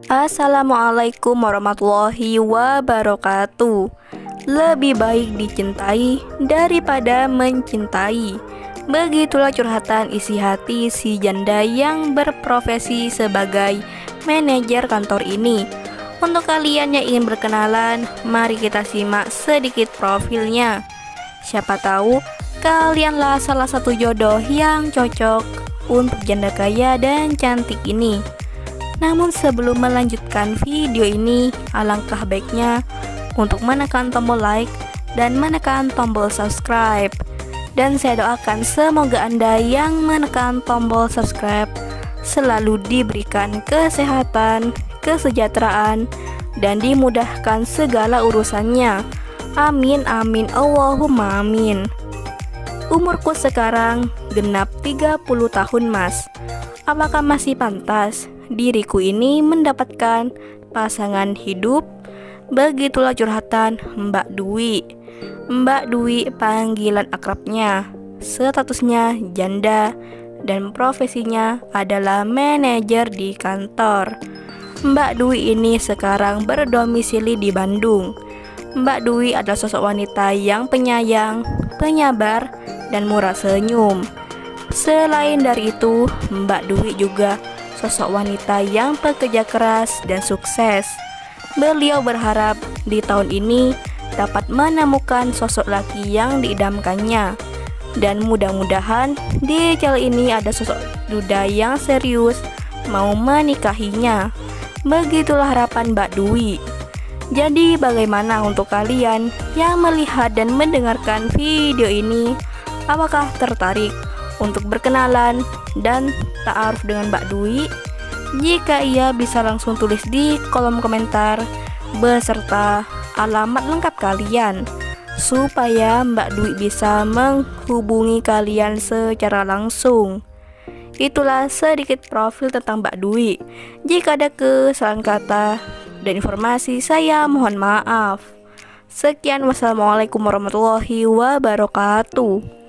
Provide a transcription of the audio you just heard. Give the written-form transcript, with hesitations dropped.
Assalamualaikum warahmatullahi wabarakatuh. Lebih baik dicintai daripada mencintai. Begitulah curhatan isi hati si janda yang berprofesi sebagai manajer kantor ini. Untuk kalian yang ingin berkenalan, mari kita simak sedikit profilnya. Siapa tahu kalianlah salah satu jodoh yang cocok untuk janda kaya dan cantik ini. Namun sebelum melanjutkan video ini, alangkah baiknya untuk menekan tombol like dan menekan tombol subscribe. Dan saya doakan semoga Anda yang menekan tombol subscribe selalu diberikan kesehatan, kesejahteraan, dan dimudahkan segala urusannya. Amin amin Allahumma amin. Umurku sekarang genap 30 tahun, Mas. Apakah masih pantas diriku ini mendapatkan pasangan hidup? Begitulah curhatan Mbak Dwi. Mbak Dwi panggilan akrabnya. Statusnya janda dan profesinya adalah manajer di kantor. Mbak Dwi ini sekarang berdomisili di Bandung. Mbak Dwi adalah sosok wanita yang penyayang, penyabar, dan murah senyum. Selain dari itu, Mbak Dwi juga sosok wanita yang pekerja keras dan sukses. Beliau berharap di tahun ini dapat menemukan sosok laki yang diidamkannya. Dan mudah-mudahan di jalan ini ada sosok duda yang serius mau menikahinya. Begitulah harapan Mbak Dwi. Jadi bagaimana untuk kalian yang melihat dan mendengarkan video ini? Apakah tertarik untuk berkenalan dan ta'aruf dengan Mbak Dwi? Jika iya, bisa langsung tulis di kolom komentar beserta alamat lengkap kalian supaya Mbak Dwi bisa menghubungi kalian secara langsung. Itulah sedikit profil tentang Mbak Dwi. Jika ada kesalahan kata dan informasi, saya mohon maaf. Sekian, wassalamualaikum warahmatullahi wabarakatuh.